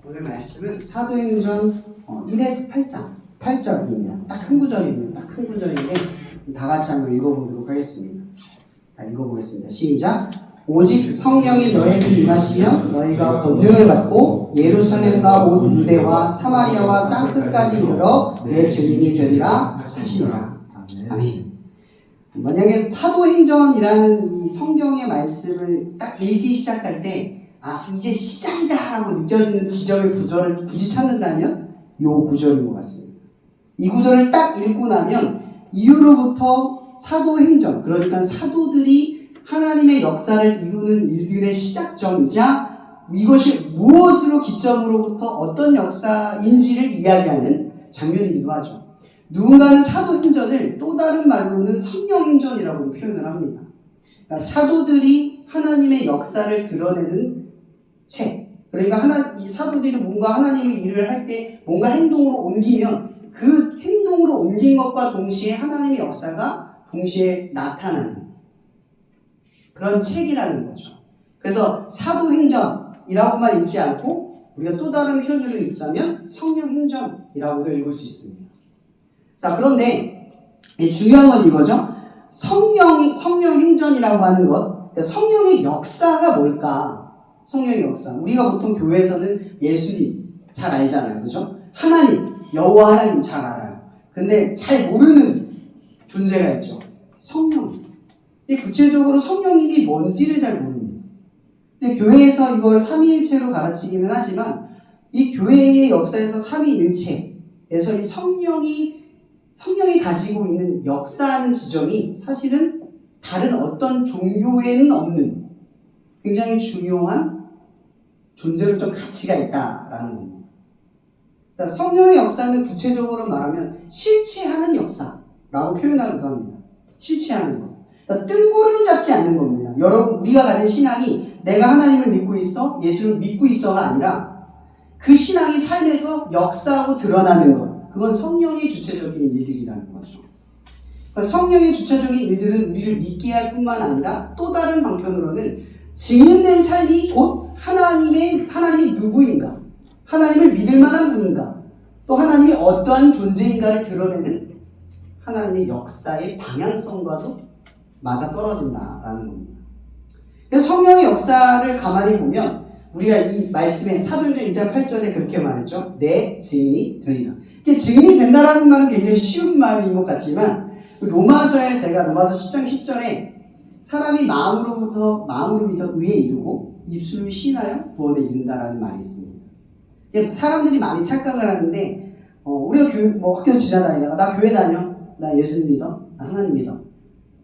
오늘 말씀은 사도행전 1에서 8절입니다. 딱 한 구절입니다. 딱 한 구절인데 다 같이 한번 읽어보도록 하겠습니다. 자, 읽어보겠습니다. 시작! 오직 성령이 너에게 임하시며 너희가 권능을 받고 예루살렘과 온 유대와 사마리아와 땅끝까지 이르러 내 증인이 되리라 하시니라. 아멘. 만약에 사도행전이라는 이 성경의 말씀을 딱 읽기 시작할 때 이제 시작이다 라고 느껴지는 지점의 구절을 굳이 찾는다면 이 구절인 것 같습니다. 이 구절을 딱 읽고 나면 이후로부터 사도행전, 그러니까 사도들이 하나님의 역사를 이루는 일들의 시작점이자 이것이 무엇으로 기점으로부터 어떤 역사인지를 이야기하는 장면이기도 하죠. 누군가는 사도행전을 또 다른 말로는 성령행전이라고도 표현을 합니다. 그러니까 사도들이 하나님의 역사를 드러내는 책. 그러니까 이 사도들이 뭔가 하나님의 일을 할 때 뭔가 행동으로 옮기면 그 행동으로 옮긴 것과 동시에 하나님의 역사가 동시에 나타나는 그런 책이라는 거죠. 그래서 사도행전이라고만 읽지 않고 우리가 또 다른 표현으로 읽자면 성령행전이라고도 읽을 수 있습니다. 자, 그런데 중요한 건 이거죠. 성령행전이라고 하는 것, 성령의 역사가 뭘까? 성령의 역사. 우리가 보통 교회에서는 예수님 잘 알잖아요. 그죠? 하나님, 여호와 하나님 잘 알아요. 근데 잘 모르는 존재가 있죠. 성령. 근데 구체적으로 성령님이 뭔지를 잘 모릅니다. 근데 교회에서 이걸 삼위일체로 가르치기는 하지만 이 교회의 역사에서 삼위일체에서 이 성령이 가지고 있는 역사하는 지점이 사실은 다른 어떤 종교에는 없는 굉장히 중요한 존재로적 가치가 있다라는 겁니다. 그러니까 성령의 역사는 구체적으로 말하면 실체하는 역사라고 표현하기도 합니다. 실체하는 것. 그러니까 뜬구름 잡지 않는 겁니다. 여러분, 우리가 가진 신앙이 내가 하나님을 믿고 있어, 예수를 믿고 있어가 아니라 그 신앙이 삶에서 역사하고 드러나는 것. 그건 성령의 주체적인 일들이라는 거죠. 그러니까 성령의 주체적인 일들은 우리를 믿게 할 뿐만 아니라 또 다른 방편으로는 증인된 삶이 곧 하나님이 누구인가, 하나님을 믿을 만한 분인가, 또 하나님이 어떠한 존재인가를 드러내는 하나님의 역사의 방향성과도 맞아떨어진다라는 겁니다. 그래서 성령의 역사를 가만히 보면 우리가 이 말씀에 사도행전 1장 8절에 그렇게 말했죠. 내 증인이 되리라. 이게 증인이 된다라는 말은 굉장히 쉬운 말인 것 같지만 로마서에 제가 로마서 10장 10절에 사람이 마음으로 믿어 의에 이르고 입술로 시인하여 구원에 이른다라는 말이 있습니다. 사람들이 많이 착각을 하는데 우리가 학교 지나다니다가 나 교회 다녀, 나 예수 믿어, 나 하나님 믿어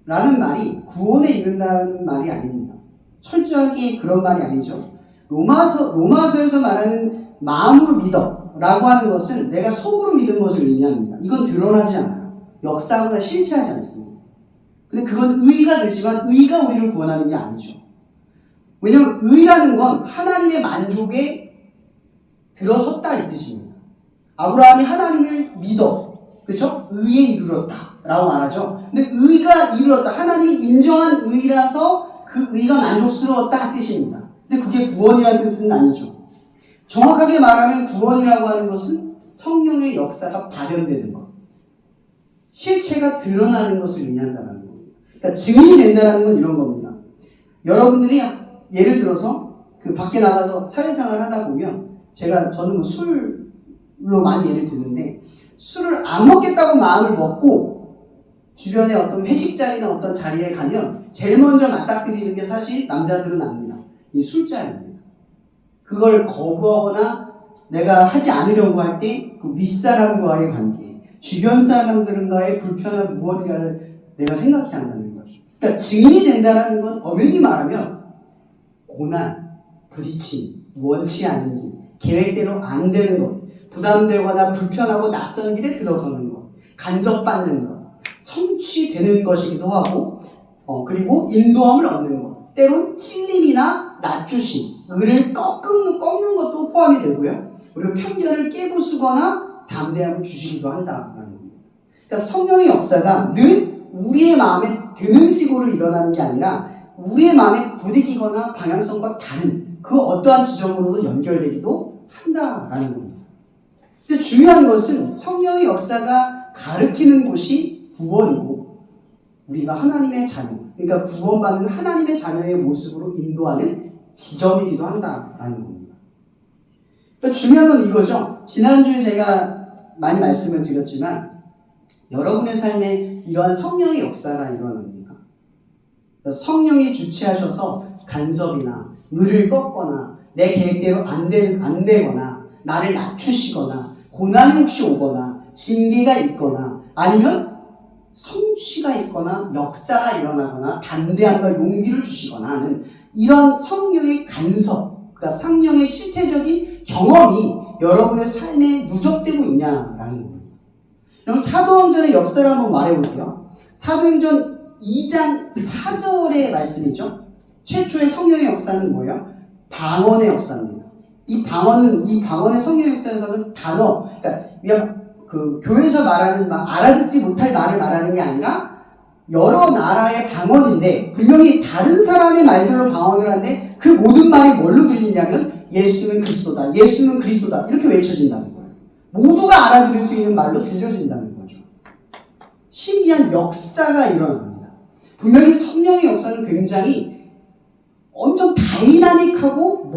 라는 말이 구원에 이른다는 말이 아닙니다. 철저하게 그런 말이 아니죠. 로마서에서 말하는 마음으로 믿어 라고 하는 것은 내가 속으로 믿은 것을 의미합니다. 이건 드러나지 않아요. 역사하거나 실체하지 않습니다. 근데 그건 의가 되지만 의가 우리를 구원하는 게 아니죠. 왜냐하면 의라는 건 하나님의 만족에 들어섰다 이 뜻입니다. 아브라함이 하나님을 믿어, 그렇죠? 의에 이르렀다 라고 말하죠. 근데 의가 이르렀다, 하나님이 인정한 의라서 그 의가 만족스러웠다 뜻입니다. 근데 그게 구원이라는 뜻은 아니죠. 정확하게 말하면 구원이라고 하는 것은 성령의 역사가 발현되는 것, 실체가 드러나는 것을 의미한다는 겁니다. 그러니까 증인이 된다는 건 이런 겁니다. 여러분들이 예를 들어서 그 밖에 나가서 사회생활을 하다 보면 저는 술로 많이 예를 드는데 술을 안 먹겠다고 마음을 먹고 주변에 어떤 회식 자리나 어떤 자리에 가면 제일 먼저 맞닥뜨리는 게 사실 남자들은 압니다. 이 술자리입니다. 그걸 거부하거나 내가 하지 않으려고 할 때 그 윗사람과의 관계, 주변 사람들과의 불편한 무언가를 내가 생각해야 한다는 거죠. 그러니까 증인이 된다는 건 엄연히 말하면 고난, 부딪힘, 원치 않은 길, 계획대로 안 되는 것, 부담되거나 불편하고 낯선 길에 들어서는 것, 간섭받는 것, 성취되는 것이기도 하고 그리고 인도함을 얻는 것, 때론 찔림이나 낮추심, 의를 꺾는 것도 포함이 되고요. 그리고 편견을 깨부수거나 담대함을 주시기도 한다는 겁니다. 그러니까 성령의 역사가 늘 우리의 마음에 드는 식으로 일어나는 게 아니라 우리의 마음에 부딪히거나 방향성과 다른 그 어떠한 지점으로도 연결되기도 한다라는 겁니다. 근데 중요한 것은 성령의 역사가 가르치는 곳이 구원이고 우리가 하나님의 자녀, 그러니까 구원받는 하나님의 자녀의 모습으로 인도하는 지점이기도 한다라는 겁니다. 그러니까 중요한 건 이거죠. 지난주에 제가 많이 말씀을 드렸지만 여러분의 삶에 이러한 성령의 역사가 일어납니까? 성령이 주체하셔서 간섭이나 을을 꺾거나 내 계획대로 안 되거나 나를 낮추시거나 고난이 혹시 오거나 징계가 있거나 아니면 성취가 있거나 역사가 일어나거나 담대함과 용기를 주시거나 하는 이런 성령의 간섭, 그러니까 성령의 실체적인 경험이 여러분의 삶에 누적되고 있냐라는 겁니다. 그럼 사도행전의 역사를 한번 말해볼게요. 사도행전 2장 4절의 말씀이죠. 최초의 성령의 역사는 뭐예요? 방언의 역사입니다. 이 방언의 성령의 역사에서는 단어, 그러니까 그 교회에서 말하는 알아듣지 못할 말을 말하는 게 아니라 여러 나라의 방언인데 분명히 다른 사람의 말들로 방언을 하는데 그 모든 말이 뭘로 들리냐면 예수는 그리스도다, 예수는 그리스도다 이렇게 외쳐진다는 거예요. 모두가 알아들을 수 있는 말로 들려진다는 거죠. 신기한 역사가 일어납니다. 분명히 성령의 역사는 굉장히 엄청 다이나믹하고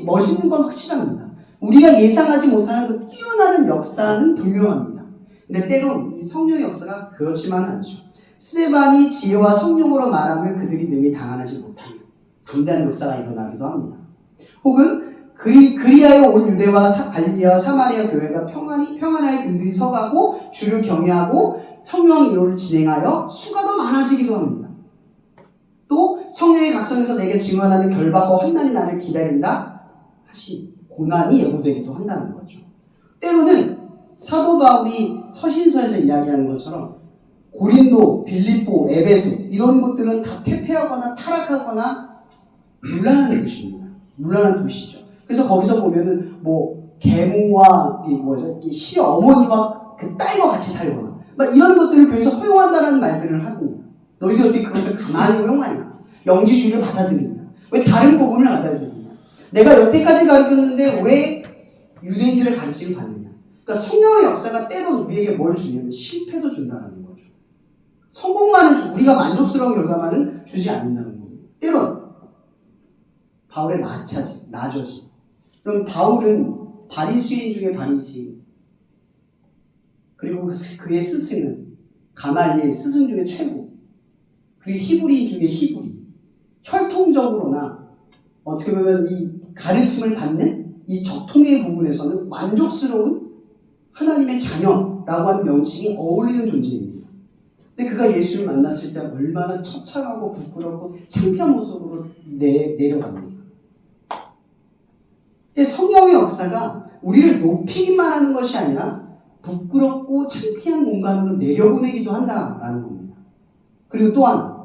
멋있는 건 확실합니다. 우리가 예상하지 못하는 그 뛰어나는 역사는 분명합니다. 근데 때론 이 성령의 역사가 그렇지만은 않죠. 스데반이 지혜와 성령으로 말함을 그들이 능히 당하지 못하며 담대한 역사가 일어나기도 합니다. 혹은 그리하여 온 유대와 갈릴리와 사마리아 교회가 평안하게 든든히 서가고 주를 경외하고 성령의 일호를 진행하여 수가 더 많아지기도 합니다. 또 성령의 각성에서 내게 증언하는 결박과 환난이 나를 기다린다 하시 고난이 예고되기도 한다는 거죠. 때로는 사도 바울이 서신서에서 이야기하는 것처럼 고린도, 빌립보, 에베소 이런 곳들은 다 퇴폐하거나 타락하거나 문란한 도시입니다. 문란한 도시죠. 그래서 거기서 보면은 계모와 시어머니와 그 딸과 같이 살거나 이런 것들을 교회에서 허용한다는 말들을 합니다. 너희들 어떻게 그것을 가만히 허용하냐? 영지주의를 받아들이냐? 왜 다른 복음을 받아들이냐? 내가 여태까지 가르쳤는데 왜 유대인들의 가르침을 받느냐? 그러니까 성령의 역사가 때론 우리에게 뭘 주냐면 실패도 준다는 거죠. 성공만을 우리가 만족스러운 결과만은 주지 않는다는 겁니다. 때론 바울의 나저지. 그럼 바울은 바리새인 중에 바리새인, 그리고 그의 스승은 가말리엘 스승 중에 최고, 그리고 히브리인 중에 히브리. 혈통적으로나 어떻게 보면 이 가르침을 받는 이 적통의 부분에서는 만족스러운 하나님의 자녀라고 하는 명칭이 어울리는 존재입니다. 근데 그가 예수를 만났을 때 얼마나 처참하고 부끄럽고 창피한 모습으로 내려갑니까? 성령의 역사가 우리를 높이기만 하는 것이 아니라 부끄럽고 창피한 공간으로 내려보내기도 한다라는 겁니다. 그리고 또한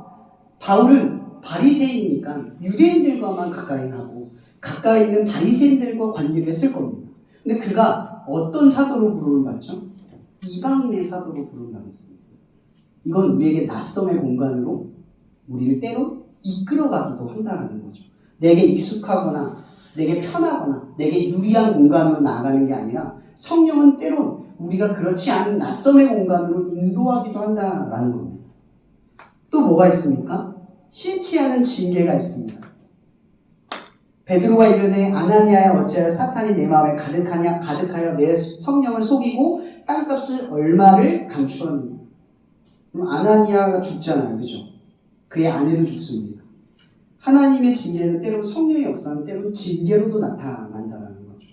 바울은 바리새인이니까 유대인들과만 가까이 하고 가까이 있는 바리새인들과 관계를 했을 겁니다. 근데 그가 어떤 사도로 부름을 받죠? 이방인의 사도로 부름을 받았습니다. 이건 우리에게 낯섦의 공간으로 우리를 때로 이끌어가기도 한다는 거죠. 내게 익숙하거나 내게 편하거나 내게 유리한 공간으로 나아가는 게 아니라 성령은 때론 우리가 그렇지 않은 낯섦의 공간으로 인도하기도 한다라는 겁니다. 또 뭐가 있습니까? 싫지 않은 징계가 있습니다. 베드로가 이르되 아나니아야 어찌하여 사탄이 내 마음에 가득하여 내 성령을 속이고 땅값을 얼마를 감추었느냐. 그럼 아나니아가 죽잖아요. 그죠? 그의 아내도 죽습니다. 하나님의 징계는 때로 성령의 역사는 때로 징계로도 나타난다는 거죠.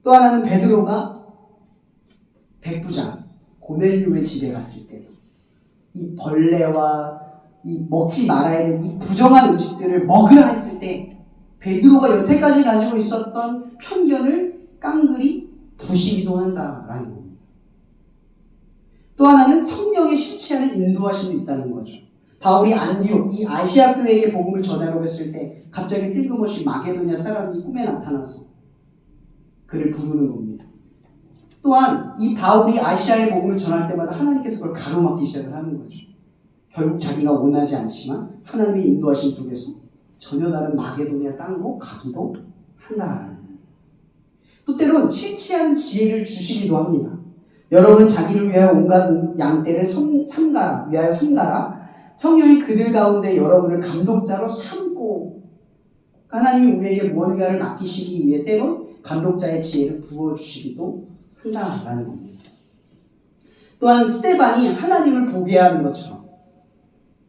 또 하나는 베드로가 백부장 고넬료의 집에 갔을 때도 이 벌레와 이 먹지 말아야 되는 이 부정한 음식들을 먹으라 했을 때 베드로가 여태까지 가지고 있었던 편견을 깡그리 부시기도 한다라는 겁니다. 또 하나는 성령의 실체하는 인도하심도 있다는 거죠. 바울이 안디옥, 이 아시아 교회에게 복음을 전하려고 했을 때 갑자기 뜬금없이 마게도냐 사람이 꿈에 나타나서 그를 부르는 겁니다. 또한 이 바울이 아시아의 복음을 전할 때마다 하나님께서 그걸 가로막기 시작을 하는 거죠. 결국 자기가 원하지 않지만 하나님의 인도하심 속에서 전혀 다른 마게도냐 땅으로 가기도 한다. 또 때론 실체하는 지혜를 주시기도 합니다. 여러분은 자기를 위하여 온갖 양떼를 위하여 삼가라. 성령이 그들 가운데 여러분을 감독자로 삼고, 하나님이 우리에게 무언가를 맡기시기 위해 때론 감독자의 지혜를 부어주시기도 한다라는 겁니다. 또한 스데반이 하나님을 보게 하는 것처럼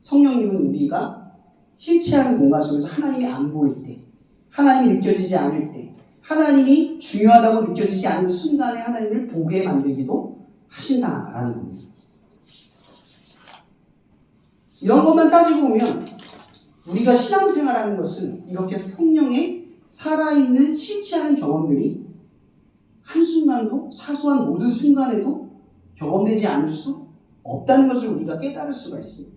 성령님은 우리가 실체하는 공간 속에서 하나님이 안 보일 때, 하나님이 느껴지지 않을 때, 하나님이 중요하다고 느껴지지 않는 순간에 하나님을 보게 만들기도 하신다라는 겁니다. 이런 것만 따지고 보면 우리가 신앙생활하는 것은 이렇게 성령의 살아있는 실체하는 경험들이 한순간도, 사소한 모든 순간에도 경험되지 않을 수 없다는 것을 우리가 깨달을 수가 있습니다.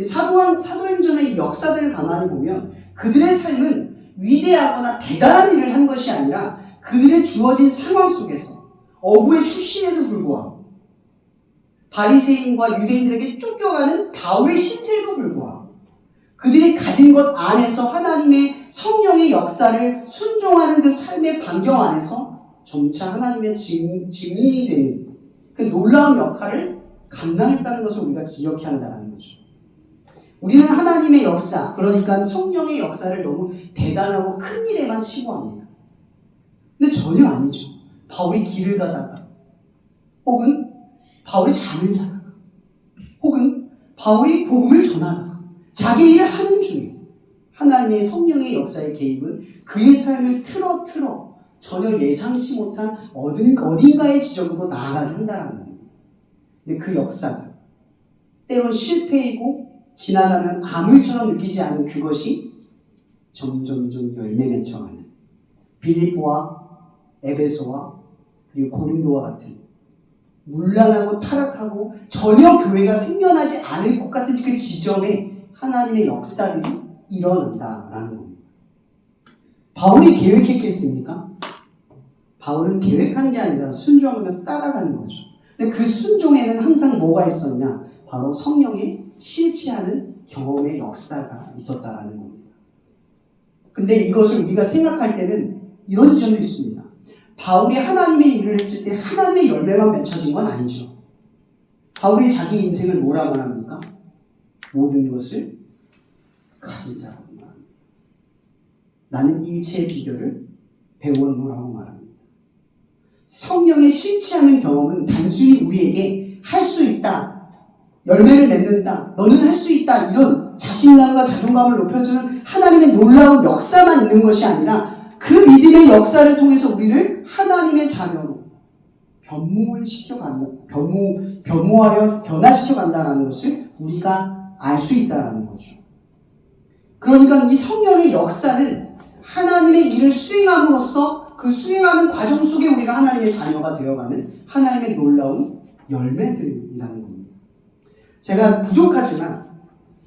사도행전의 역사들을 가만히 보면 그들의 삶은 위대하거나 대단한 일을 한 것이 아니라 그들의 주어진 상황 속에서 어부의 출신에도 불구하고 바리새인과 유대인들에게 쫓겨가는 바울의 신세에도 불구하고 그들이 가진 것 안에서 하나님의 성령의 역사를 순종하는 그 삶의 반경 안에서 점차 하나님의 증인이 되는 그 놀라운 역할을 감당했다는 것을 우리가 기억해야 한다는 거죠. 우리는 하나님의 역사, 그러니까 성령의 역사를 너무 대단하고 큰 일에만 치부합니다. 근데 전혀 아니죠. 바울이 길을 가다가, 혹은 바울이 잠을 자다가, 혹은 바울이 복음을 전하다가, 자기 일을 하는 중에 하나님의 성령의 역사의 개입은 그의 삶을 틀어 전혀 예상치 못한 어딘가의 지점으로 나아가게 한다는 겁니다. 근데 그 역사가 때론 실패이고 지나가면 아물처럼 느끼지 않은 그것이 점점 열매 맺혀가는 빌립보와 에베소와 그리고 고린도와 같은 문란하고 타락하고 전혀 교회가 생겨나지 않을 것 같은 그 지점에 하나님의 역사들이 일어난다라는 겁니다. 바울이 계획했겠습니까? 바울은 계획한 게 아니라 순종하면서 따라가는 거죠. 근데 그 순종에는 항상 뭐가 있었냐? 바로 성령의 실체하는 경험의 역사가 있었다라는 겁니다. 근데 이것을 우리가 생각할 때는 이런 지점도 있습니다. 바울이 하나님의 일을 했을 때 하나님의 열매만 맺혀진 건 아니죠. 바울이 자기 인생을 뭐라고 말합니까? 모든 것을 가진 자라고 말합니다. 나는 일체의 비결을 배웠노라고 말합니다. 성령의 실체하는 경험은 단순히 우리에게 할 수 있다, 열매를 맺는다, 너는 할 수 있다, 이런 자신감과 자존감을 높여주는 하나님의 놀라운 역사만 있는 것이 아니라 그 믿음의 역사를 통해서 우리를 하나님의 자녀로 변모하여 변화시켜간다는 것을 우리가 알 수 있다는 거죠. 그러니까 이 성령의 역사는 하나님의 일을 수행함으로써 그 수행하는 과정 속에 우리가 하나님의 자녀가 되어가는 하나님의 놀라운 열매들이라는 겁니다. 제가 부족하지만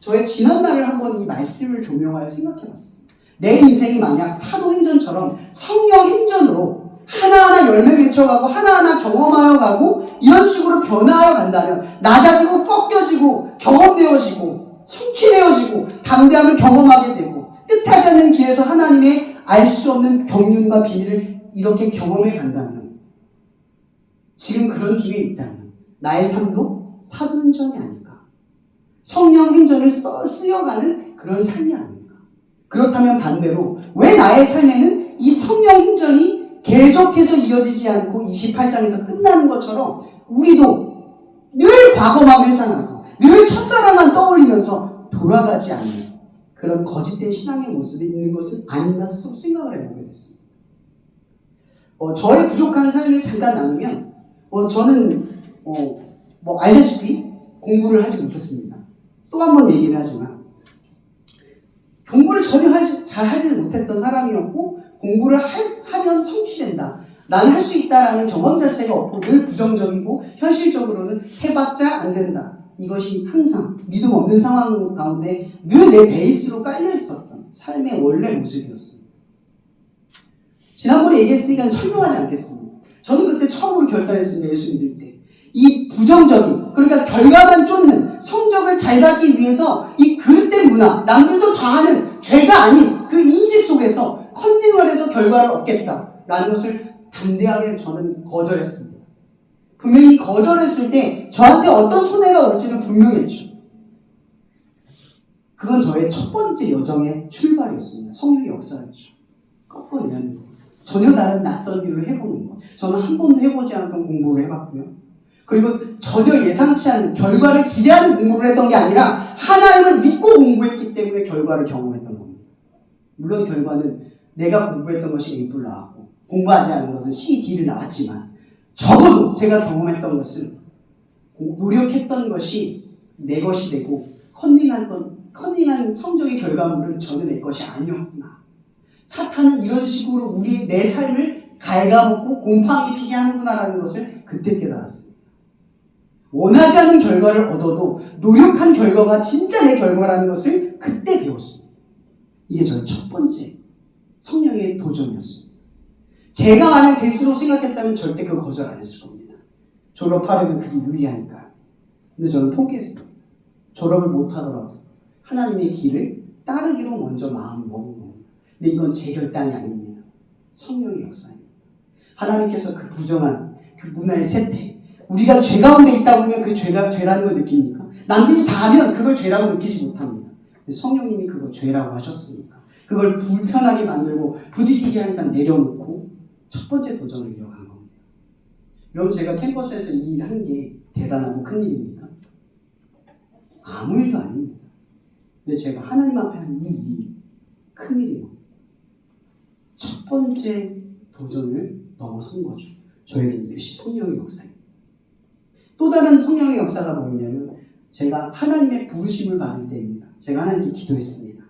저의 지난날을 한번 이 말씀을 조명하여 생각해봤습니다. 내 인생이 만약 사도행전처럼 성령 행전으로 하나하나 열매 맺혀가고 하나하나 경험하여 가고 이런 식으로 변화하여 간다면 낮아지고 꺾여지고 경험되어지고 성취되어지고 담대함을 경험하게 되고 뜻하지 않는 길에서 하나님의 알 수 없는 경륜과 비밀을 이렇게 경험해 간다면 지금 그런 중에 있다면 나의 삶도 사도행전이 아닐까? 성령 행전을 쓰여가는 그런 삶이 아닐까? 그렇다면 반대로 왜 나의 삶에는 이 성령 행전이 계속해서 이어지지 않고 28장에서 끝나는 것처럼 우리도 늘 과거만 회상하고 늘 첫사랑만 떠올리면서 돌아가지 않는 그런 거짓된 신앙의 모습이 있는 것은 아닌가 스스로 생각을 해보게 됐습니다. 저의 부족한 삶을 잠깐 나누면 저는 알다시피 공부를 하지 못했습니다. 또 한 번 얘기를 하지만 공부를 전혀 잘 하지는 못했던 사람이었고 공부를 하면 성취된다. 나는 할 수 있다라는 경험 자체가 없고 늘 부정적이고 현실적으로는 해봤자 안 된다. 이것이 항상 믿음 없는 상황 가운데 늘 내 베이스로 깔려 있었던 삶의 원래 모습이었습니다. 지난번에 얘기했으니까 설명하지 않겠습니다. 저는 그때 처음으로 결단했습니다. 예수 믿을 때. 이 부정적인, 그러니까 결과만 쫓는 성적을 잘 받기 위해서 이 그릇된 문화, 남들도 다 하는 죄가 아닌 그 인식 속에서 컨닝을 해서 결과를 얻겠다라는 것을 담대하게 저는 거절했습니다. 분명히 거절했을 때 저한테 어떤 손해가 올지는 분명했죠. 그건 저의 첫 번째 여정의 출발이었습니다. 성령의 역사였죠. 꺾어내는 거. 전혀 다른 낯선 길로 해보는 거. 저는 한 번도 해보지 않았던 공부를 해봤고요. 그리고 전혀 예상치 않은 결과를 기대하는 공부를 했던 게 아니라 하나님을 믿고 공부했기 때문에 결과를 경험했던 겁니다. 물론 결과는 내가 공부했던 것이 A뿔 나왔고 공부하지 않은 것은 C, D를 나왔지만 적어도 제가 경험했던 것은 노력했던 것이 내 것이 되고 컨닝한 성적의 결과물은 전혀 내 것이 아니었구나. 사탄은 이런 식으로 내 삶을 갉아먹고 곰팡이 피게 하는구나라는 것을 그때 깨달았습니다. 원하지 않은 결과를 얻어도 노력한 결과가 진짜 내 결과라는 것을 그때 배웠습니다. 이게 저의 첫 번째 성령의 도전이었습니다. 제가 만약 될수록 생각했다면 절대 그거 거절 안 했을 겁니다. 졸업하려면 그게 유리하니까요. 근데 저는 포기했어요. 졸업을 못하더라도 하나님의 길을 따르기로 먼저 마음을 먹은 겁니다. 근데 이건 제 결단이 아닙니다. 성령의 역사입니다. 하나님께서 그 부정한 그 문화의 세태, 우리가 죄 가운데 있다 보면 그 죄가 죄라는 걸 느낍니까? 남들이 다 하면 그걸 죄라고 느끼지 못합니다. 근데 성령님이 그걸 죄라고 하셨으니까 그걸 불편하게 만들고 부딪히게 하니까 내려놓고 첫 번째 도전을 이어간 겁니다. 여러분, 제가 캠퍼스에서 이 일을 한 게 대단하고 큰 일입니까? 아무 일도 아닙니다. 근데 제가 하나님 앞에 한 이 일이 큰 일입니다. 첫 번째 도전을 넘어선 거죠. 저에게는 이것이 성령의 역사입니다. 또 다른 성령의 역사가 뭐냐면 제가 하나님의 부르심을 받을 때입니다. 제가 하나님께 기도했습니다.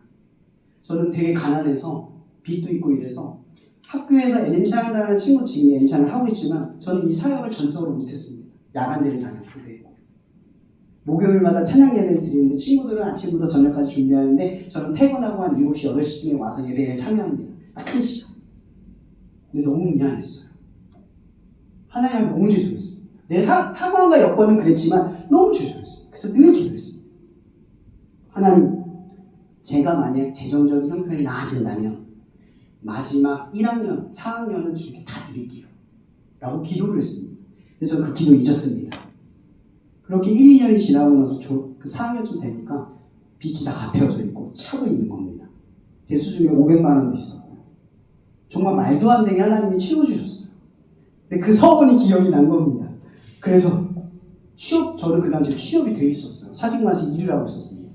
저는 되게 가난해서 빚도 있고 이래서 학교에서 NM사역단을 친구 지금 NM사역을 하고 있지만 저는 이 사역을 전적으로 못했습니다. 야간대를 다녔기도 했고 목요일마다 찬양 예배를 드리는데 친구들은 아침부터 저녁까지 준비하는데 저는 퇴근하고 한 7시, 8시쯤에 와서 예배를 참여합니다. 딱 1시간. 근데 너무 미안했어요. 하나님을 너무 죄송했어요. 내 사관과 여건은 그랬지만 너무 죄송했어요. 그래서 늘 기도했습니다. 하나님, 제가 만약 재정적인 형편이 나아진다면 마지막 1학년, 4학년은 주님께 다 드릴게요. 라고 기도를 했습니다. 근데 저는 그 기도 잊었습니다. 그렇게 1, 2년이 지나고 나서 그 4학년쯤 되니까 빚이 다 갚여져 있고 차도 있는 겁니다. 대수중에 500만 원도 있었고요. 정말 말도 안 되게 하나님이 채워주셨어요. 근데 그 서운이 기억이 난 겁니다. 그래서 저는 그 당시에 취업이 돼 있었어요. 사직만에서 일을 하고 있었습니다.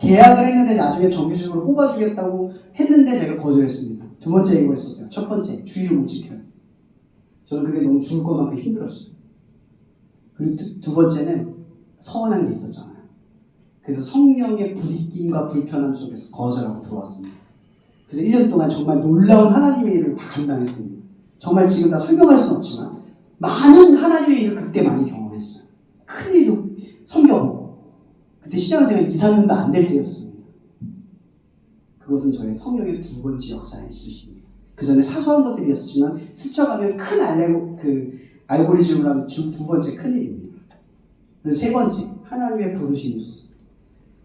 계약을 했는데 나중에 정규직으로 뽑아주겠다고 했는데 제가 거절했습니다. 두 번째 이거 했었어요. 첫 번째, 주의를 못 지켜요. 저는 그게 너무 죽을 것만큼 힘들었어요. 그리고 두 번째는 서운한 게 있었잖아요. 그래서 성령의 부딪힘과 불편함 속에서 거절하고 들어왔습니다. 그래서 1년 동안 정말 놀라운 하나님의 일을 감당했습니다. 정말 지금 다 설명할 수는 없지만 많은 하나님의 일을 그때 많이 경험했어요. 큰 일도 섬겨보고 그때 신앙생활 2, 3년도 안 될 때였습니다. 그것은 저의 성령의 두 번째 역사에 있으십니다. 그 전에 사소한 것들이었지만 스쳐가면 큰 알고리즘으로 하면 두 번째 큰 일입니다. 그리고 세 번째, 하나님의 부르심이 있었습니다.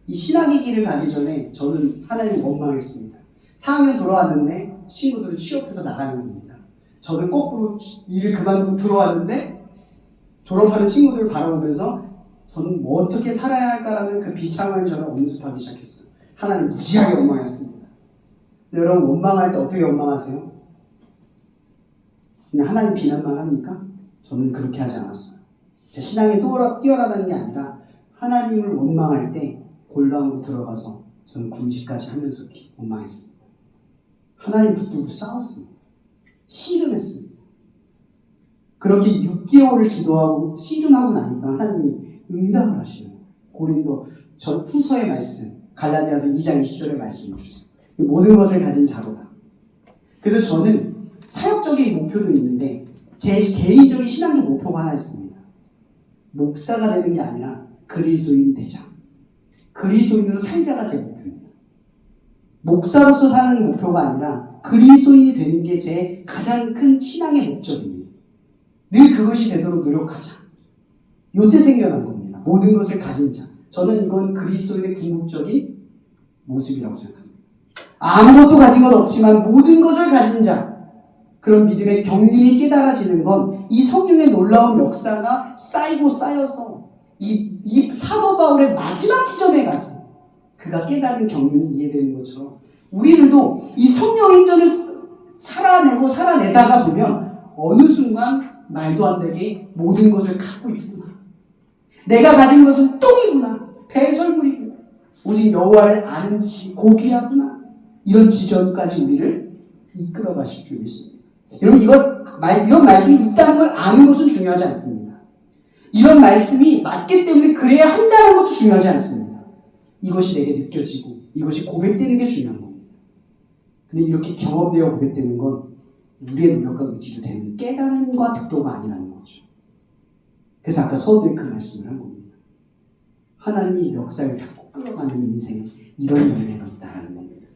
이 신학의 길을 가기 전에 저는 하나님을 원망했습니다. 4학년 돌아왔는데 친구들을 취업해서 나가는 겁니다. 저는 거꾸로 일을 그만두고 들어왔는데 졸업하는 친구들을 바라보면서 저는 뭐 어떻게 살아야 할까라는 그 비참함이 저를 엄습하기 시작했어요. 하나님 무지하게 원망했습니다. 근데 여러분, 원망할 때 어떻게 원망하세요? 그냥 하나님 비난만 합니까? 저는 그렇게 하지 않았어요. 제 신앙이 뛰어나다는 게 아니라 하나님을 원망할 때 골방으로 들어가서 저는 금식까지 하면서 원망했습니다. 하나님 붙들고 싸웠습니다. 씨름했습니다. 그렇게 6개월을 기도하고 씨름하고 나니까 하나님이 응답을 하시는 거예요. 고린도 후서의 말씀, 갈라디아서 2장 20절의 말씀을 주세요. 모든 것을 가진 자로다. 그래서 저는 사역적인 목표도 있는데 제 개인적인 신앙적 목표가 하나 있습니다. 목사가 되는 게 아니라 그리스도인 되자. 그리스도인으로 살자가 제 목표입니다. 목사로서 사는 목표가 아니라 그리스도인이 되는 게 제 가장 큰 신앙의 목적입니다. 늘 그것이 되도록 노력하자. 요때 생겨난 겁니다. 모든 것을 가진 자. 저는 이건 그리스도인의 궁극적인 모습이라고 생각합니다. 아무것도 가진 것 없지만 모든 것을 가진 자, 그런 믿음의 경륜이 깨달아지는 건 이 성령의 놀라운 역사가 쌓이고 쌓여서 이 사도 바울의 마지막 지점에 가서 그가 깨달은 경륜이 이해되는 것처럼 우리들도 이 성령 행전을 살아내다가 보면 어느 순간 말도 안 되게 모든 것을 갖고 있구나. 내가 가진 것은 똥이구나. 배설물이구나. 오직 여호와를 아는 지식이 고귀하구나. 이런 지점까지 우리를 이끌어 가실 줄 믿습니다. 여러분, 이런 말씀이 있다는 걸 아는 것은 중요하지 않습니다. 이런 말씀이 맞기 때문에 그래야 한다는 것도 중요하지 않습니다. 이것이 내게 느껴지고 이것이 고백되는 게 중요한 겁니다. 근데 이렇게 경험되어 고백되는 건 우리의 노력과 의지로 되는 깨달음과 득도가 아니라는 거죠. 그래서 아까 서두에 그 말씀을 한 겁니다. 하나님이 역사를 자꾸 끌어가는 인생에 이런 열매가 있다는 겁니다.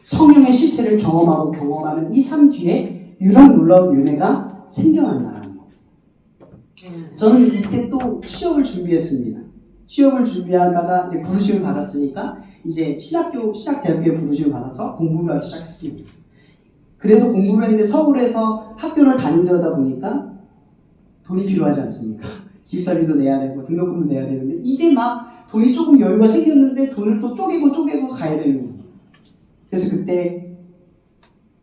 성령의 실체를 경험하는 이 삶 뒤에 이런 놀라운 은혜가 생겨난다는 겁니다. 저는 이때 또 취업을 준비했습니다. 취업을 준비하다가 이제 부르심을 받았으니까 이제 신학대학교에 부르심을 받아서 공부를 하기 시작했습니다. 그래서 공부를 했는데 서울에서 학교를 다니려다 보니까 돈이 필요하지 않습니까? 기숙사비도 내야 되고 등록금도 내야 되는데 이제 막 돈이 조금 여유가 생겼는데 돈을 또 쪼개고 가야 되는 거예요. 그래서 그때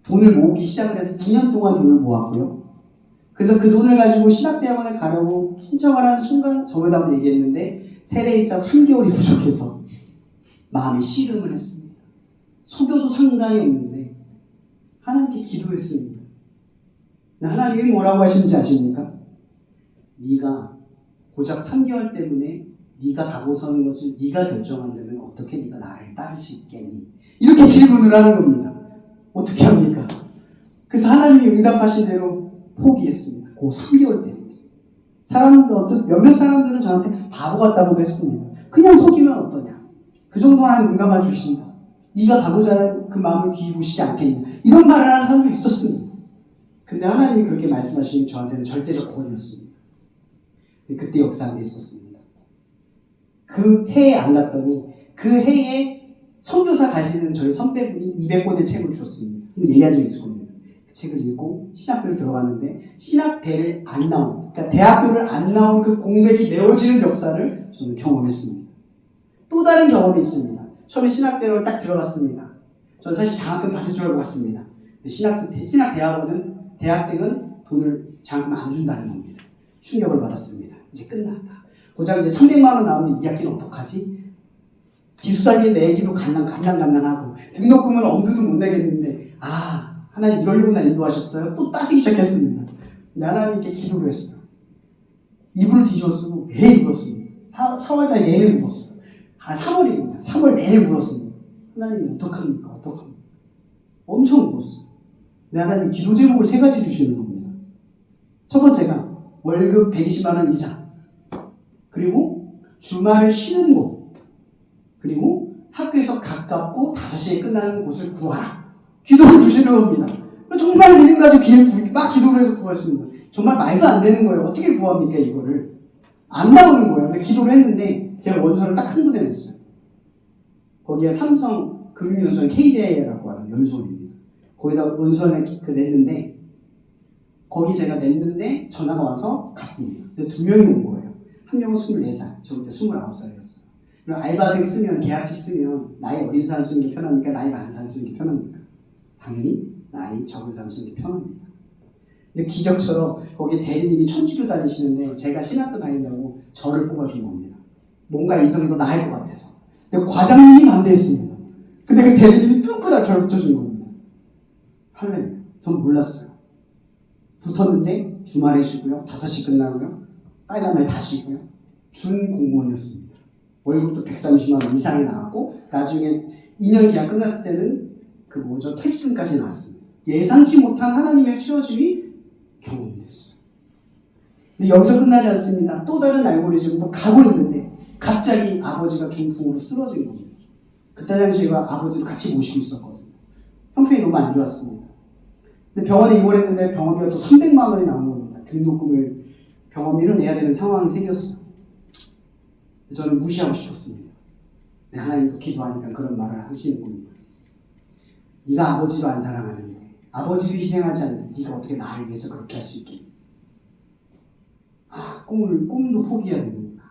돈을 모으기 시작을 해서 2년 동안 돈을 모았고요. 그래서 그 돈을 가지고 신학대학원에 가려고 신청을 하는 순간 저번에 한번 얘기했는데 세례입자 3개월이 부족해서 마음에 씨름을 했습니다. 속여도 상관이 없는데 하나님께 기도했습니다. 하나님이 뭐라고 하시는지 아십니까? 네가 고작 3개월 때문에 네가 다고서는 것을 네가 결정한다면 어떻게 네가 나를 따를 수 있겠니? 이렇게 질문을 하는 겁니다. 어떻게 합니까? 그래서 하나님이 응답하신 대로 포기했습니다. 그 3개월 때문에. 몇몇 사람들은 저한테 바보 같다고도 했습니다. 그냥 속이면 어떠냐? 그 정도 하나님 응답만 주신다. 네가 가고자 하는 그 마음을 비우시지 않겠냐? 이런 말을 하는 사람도 있었습니다. 근데 하나님이 그렇게 말씀하시니 저한테는 절대적 구원이었습니다. 그때 역사한 게 있었습니다. 그 해에 안 갔더니 그 해에 선교사 가시는 저희 선배분이 200권의 책을 주셨습니다. 얘기한 적 있을 겁니다. 그 책을 읽고 신학교를 들어갔는데 신학대를 안 나온, 그러니까 대학교를 안 나온 그 공백이 메워지는 역사를 저는 경험했습니다. 또 다른 경험이 있습니다. 처음에 신학대를 딱 들어갔습니다. 저는 사실 장학금 받을 줄 알고 갔습니다. 근데 신학대학원은 대학생은 돈을 장학금 안 준다는 겁니다. 충격을 받았습니다. 이제 끝났다. 고작 이제 300만 원 나오는데 2학기는 어떡하지? 기숙사비 내기도 간당간당하고 등록금은 엄두도 못 내겠는데 하나님 이러려고 나 인도하셨어요? 또 따지기 시작했습니다. 근데 하나님께 기도를 했어요. 이불을 뒤집어 쓰고 매일 울었습니다. 4월달 내내 울었어요. 3월이군요. 3월 내내 울었습니다. 하나님 어떡합니까? 엄청 울었어요. 근데 하나님 기도 제목을 3가지 주시는 겁니다. 첫 번째가 월급 120만 원 이상, 그리고 주말을 쉬는 곳, 그리고 학교에서 가깝고 5시에 끝나는 곳을 구하라. 기도를 주시는 겁니다. 정말 믿음 가지고 막 기도를 해서 구했습니다. 정말 말도 안 되는 거예요. 어떻게 구합니까 이거를? 안 나오는 거예요. 근데 기도를 했는데 제가 원서를 딱 한 군데 냈어요. 거기에 삼성 금융연수원 KBI라고 하는 연수원입니다. 거기다 원서를 냈는데 거기 제가 냈는데 전화가 와서 갔습니다. 근데 2명이 온 거예요. 한 명은 24살, 저 그때 29살이었어요. 그리고 알바생 쓰면, 계약직 쓰면 나이 어린 사람 쓰는 게 편합니까? 나이 많은 사람 쓰는 게 편합니까? 당연히 나이 적은 사람 쓰는 게 편합니다. 근데 기적처럼 거기 대리님이 천주교 다니시는데 제가 신학교 다니려고 저를 뽑아준 겁니다. 뭔가 이성이 더 나을 것 같아서. 근데 과장님이 반대했습니다. 근데 그 대리님이 뚫고 다 저를 붙여준 겁니다. 할렐루야. 전 몰랐어요. 붙었는데 주말에 쉬고요. 5시 끝나고요. 빨간 날 다 쉬고요. 준 공무원이었습니다. 월급도 130만 원 이상이 나왔고 나중에 2년 계약 끝났을 때는 퇴직금까지 나왔습니다. 예상치 못한 하나님의 채워짐이 경험됐어요. 근데 여기서 끝나지 않습니다. 또 다른 알고리즘도 가고 있는데 갑자기 아버지가 중풍으로 쓰러진 겁니다. 그때 당시에 아버지도 같이 모시고 있었거든요. 형편이 너무 안 좋았습니다. 근데 병원에 입원했는데 병원비가 또 300만 원이 나온 겁니다. 등록금을 병원비로 내야 되는 상황이 생겼어요. 저는 무시하고 싶었습니다. 하나님도 기도하니까 그런 말을 하시는 겁니다. 네가 아버지도 안 사랑하는데 아버지도 희생하지 않는데 네가 어떻게 나를 위해서 그렇게 할 수 있겠니? 꿈도 포기해야 되는구나.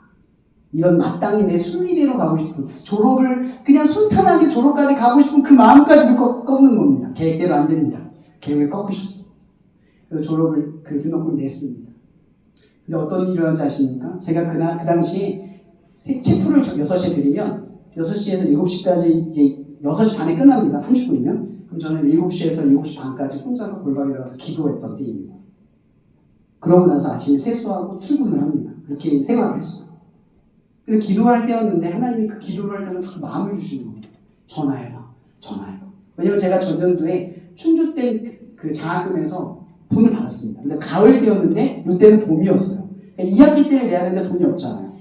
이런 마땅히 내 순리대로 가고 싶은, 졸업을 그냥 순탄하게 졸업까지 가고 싶은 그 마음까지도 꺾는 겁니다. 계획대로 안 됩니다. 계획을 꺾으셨어. 그래서 졸업을 등록금을 냈습니다. 근데 어떤 일이 일어난지 아십니까? 제가 그 당시에 체프를 6시에 드리면 6시에서 7시까지 이제 6시 반에 끝납니다. 30분이면. 그럼 저는 7시에서 7시 반까지 혼자서 골방에 들어가서 기도했던 때입니다. 그러고 나서 아침에 세수하고 출근을 합니다. 그렇게 생활을 했어요. 근데 기도할 때였는데 하나님이 그 기도를 할 때는 자꾸 마음을 주시는 겁니다. 전화해봐. 왜냐면 제가 전년도에 충주댐 그 장학금에서 돈을 받았습니다. 근데 가을 때였는데 이때는 봄이었어요. 2학기 때를 내야 되는데 돈이 없잖아요.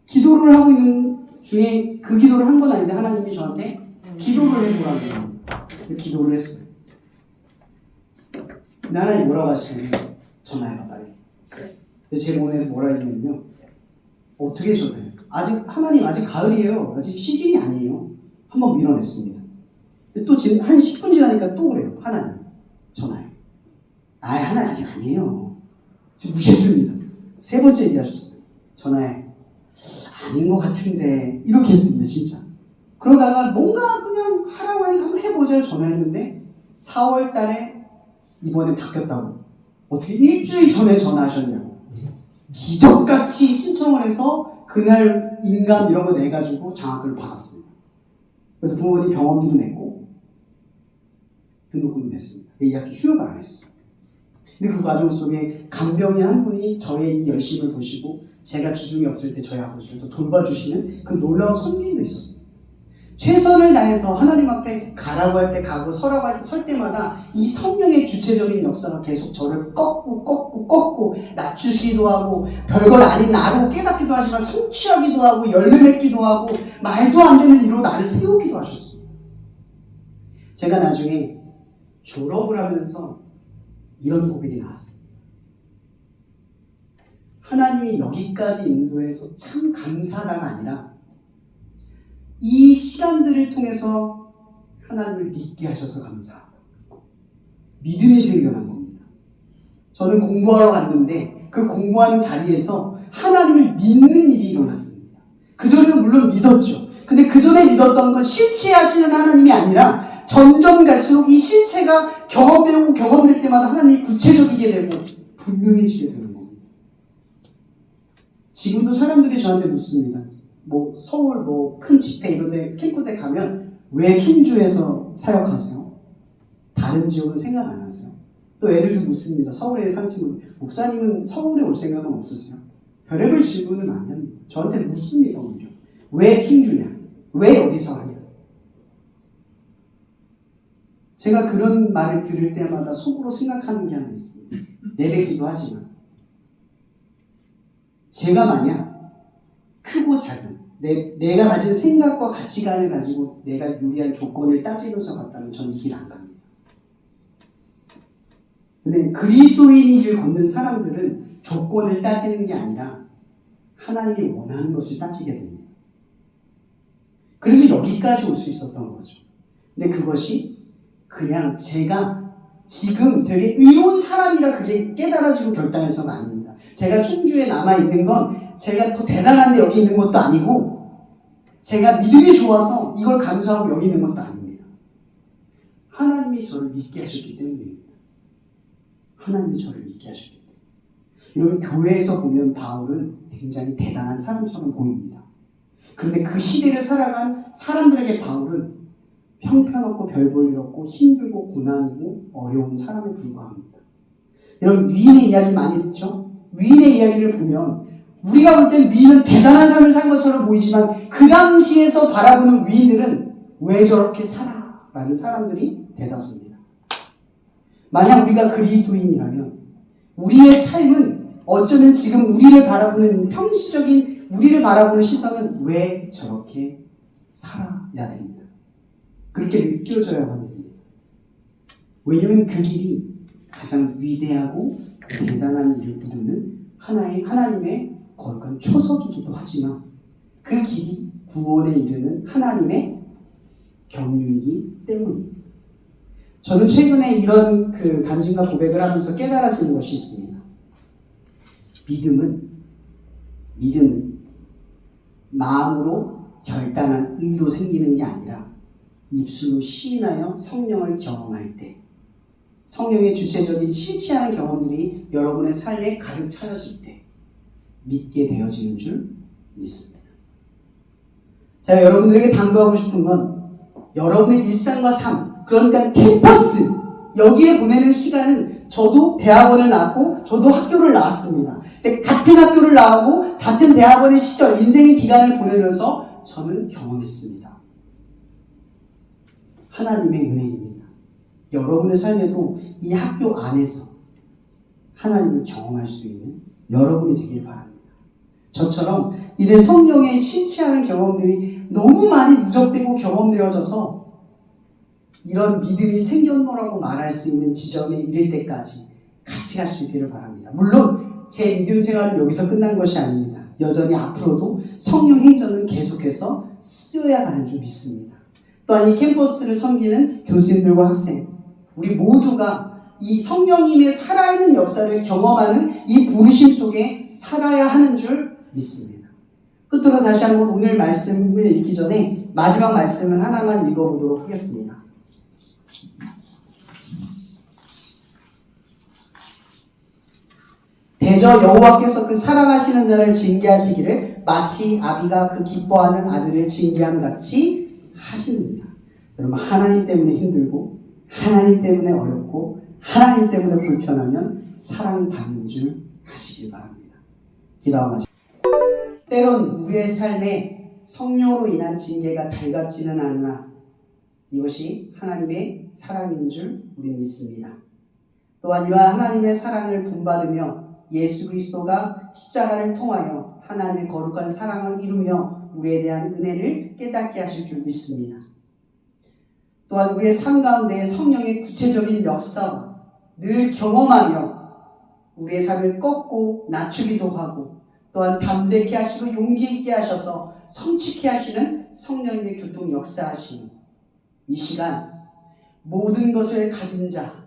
기도를 하고 있는 중에 그 기도를 한 건 아닌데 하나님이 저한테 기도를 해보라고 합니다. 기도를 했어요. 근데 하나님 뭐라고 하시냐면 전화해봐 빨리. 근데 제 몸에 뭐라 했냐면요. 어떻게 전화해요? 하나님 아직 가을이에요. 아직 시즌이 아니에요. 한번 밀어냈습니다. 또 지금 한 10분 지나니까 또 그래요. 하나님 전화해요. 하나님 아직 아니에요. 좀 무시했습니다. 3번째 얘기하셨어요. 전화해. 아닌 것 같은데 이렇게 했습니다. 진짜. 그러다가 뭔가 그냥 하라고 하니까 한번 해보자 전화했는데 4월 달에 이번에 바뀌었다고. 어떻게 일주일 전에 전화하셨냐고. 기적같이 신청을 해서 그날 인감 이런 거 내가지고 장학금을 받았습니다. 그래서 부모님 병원비도 냈고 등록금도 냈습니다. 2학기 휴학을 안 했어요. 근데 그 과정 속에 간병인 한 분이 저의 이 열심을 보시고 제가 주중에 없을 때 저희 아버지를 또 돌봐주시는 그 놀라운 선생님도 있었어요. 최선을 다해서 하나님 앞에 가라고 할 때 가고 서라고 할 때 설 때마다 이 성령의 주체적인 역사가 계속 저를 꺾고 낮추시기도 하고 별걸 아닌 나로 깨닫기도 하지만 성취하기도 하고 열매 맺기도 하고 말도 안 되는 일로 나를 세우기도 하셨어요. 제가 나중에 졸업을 하면서 이런 고백이 나왔어요. 하나님이 여기까지 인도해서 참 감사하다가 아니라 이 시간들을 통해서 하나님을 믿게 하셔서 감사하다. 믿음이 생겨난 겁니다. 저는 공부하러 갔는데 그 공부하는 자리에서 하나님을 믿는 일이 일어났습니다. 그전에도 물론 믿었죠. 근데 그전에 믿었던 건 실체하시는 하나님이 아니라 점점 갈수록 이 실체가 경험되고 경험될 때마다 하나님이 구체적이게 되고 분명해지게 되는 겁니다. 지금도 사람들이 저한테 묻습니다. 서울 큰 집회 이런 데 캠프 때 가면 왜 충주에서 사역하세요? 다른 지역은 생각 안 하세요? 또 애들도 묻습니다. 서울에 사는 친구, 목사님은 서울에 올 생각은 없으세요? 별의별 질문을 많이 합니다. 저한테 묻습니다. 오히려. 왜 충주냐? 왜 여기서 하냐? 제가 그런 말을 들을 때마다 속으로 생각하는 게 하나 있습니다. 내뱉기도 하지만 제가 만약 크고 작은 내가 가진 생각과 가치관을 가지고 내가 유리한 조건을 따지면서 갔다면 전 이 길 안 갑니다. 근데 그리스도인이 길 걷는 사람들은 조건을 따지는 게 아니라 하나님이 원하는 것을 따지게 됩니다. 그래서 여기까지 올 수 있었던 거죠. 근데 그것이 그냥 제가 지금 되게 의로운 사람이라 그게 깨달아지고 결단해서는 아닙니다. 제가 충주에 남아있는 건 제가 더 대단한데 여기 있는 것도 아니고 제가 믿음이 좋아서 이걸 감수하고 여기 있는 것도 아닙니다. 하나님이 저를 믿게 하셨기 때문입니다. 하나님이 저를 믿게 하셨기 때문에. 여러분 교회에서 보면 바울은 굉장히 대단한 사람처럼 보입니다. 그런데 그 시대를 살아간 사람들에게 바울은 형편없고 별 볼 일 없고 힘들고 고난이고 어려운 사람에 불과합니다. 여러분 위인의 이야기 많이 듣죠? 위인의 이야기를 보면 우리가 볼 땐 위인은 대단한 삶을 산 것처럼 보이지만 그 당시에서 바라보는 위인들은 왜 저렇게 살아? 라는 사람들이 대다수입니다. 만약 우리가 그리스도인이라면 우리의 삶은 어쩌면 지금 우리를 바라보는 이 평시적인 우리를 바라보는 시선은 왜 저렇게 살아야 됩니다. 그렇게 느껴져야만 됩니다. 왜냐하면 그 길이 가장 위대하고 대단한 일을 이루는 하나님의 거룩한 초석이기도 하지만 그 길이 구원에 이르는 하나님의 경륜이기 때문입니다. 저는 최근에 이런 간증과 고백을 하면서 깨달아지는 것이 있습니다. 믿음은 마음으로 결단한 의로 생기는 게 아니라 입술로 시인하여 성령을 경험할 때, 성령의 주체적인 실체하는 경험들이 여러분의 삶에 가득 차여질 때 믿게 되어지는 줄 믿습니다. 제가 여러분들에게 당부하고 싶은 건 여러분의 일상과 삶, 그러니까 캠퍼스, 여기에 보내는 시간은 저도 대학원을 나왔고 저도 학교를 나왔습니다. 근데 같은 학교를 나오고 같은 대학원의 시절, 인생의 기간을 보내면서 저는 경험했습니다. 하나님의 은혜입니다. 여러분의 삶에도 이 학교 안에서 하나님을 경험할 수 있는 여러분이 되길 바랍니다. 저처럼 이런 성령의 실체하는 경험들이 너무 많이 누적되고 경험되어져서 이런 믿음이 생겼노라고 말할 수 있는 지점에 이를 때까지 같이 갈 수 있기를 바랍니다. 물론 제 믿음 생활은 여기서 끝난 것이 아닙니다. 여전히 앞으로도 성령 행전은 계속해서 쓰여야 하는 줄 믿습니다. 또한 이 캠퍼스를 섬기는 교수님들과 학생, 우리 모두가 이 성령님의 살아있는 역사를 경험하는 이 부르심 속에 살아야 하는 줄 믿습니다. 끝으로 다시 한번 오늘 말씀을 읽기 전에 마지막 말씀을 하나만 읽어보도록 하겠습니다. 대저 여호와께서 그 사랑하시는 자를 징계하시기를 마치 아비가 그 기뻐하는 아들을 징계함 같이 하십니다. 여러분, 하나님 때문에 힘들고 하나님 때문에 어렵고 하나님 때문에 불편하면 사랑받는 줄 아시길 바랍니다. 기도하고 마십시오. 때론 우리의 삶에 성령으로 인한 징계가 달갑지는 않으나 이것이 하나님의 사랑인 줄 우리 믿습니다. 또한 이러한 하나님의 사랑을 본받으며 예수 그리스도가 십자가를 통하여 하나님의 거룩한 사랑을 이루며 우리에 대한 은혜를 깨닫게 하실 줄 믿습니다. 또한 우리의 삶 가운데 성령의 구체적인 역사와 늘 경험하며 우리의 삶을 꺾고 낮추기도 하고 또한 담대케 하시고 용기 있게 하셔서 성취케 하시는 성령님의 교통 역사하시니 이 시간 모든 것을 가진 자,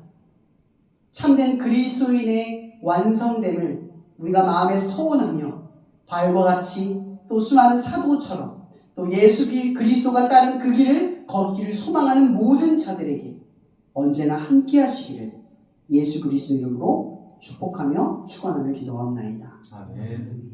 참된 그리스도인의 완성됨을 우리가 마음에 소원하며 바울과 같이 또 수많은 사도처럼 또 예수 그리스도가 따른 그 길을 걷기를 소망하는 모든 자들에게 언제나 함께 하시기를 예수 그리스도 이름으로 축복하며 축원하며 기도하옵나이다. 아멘.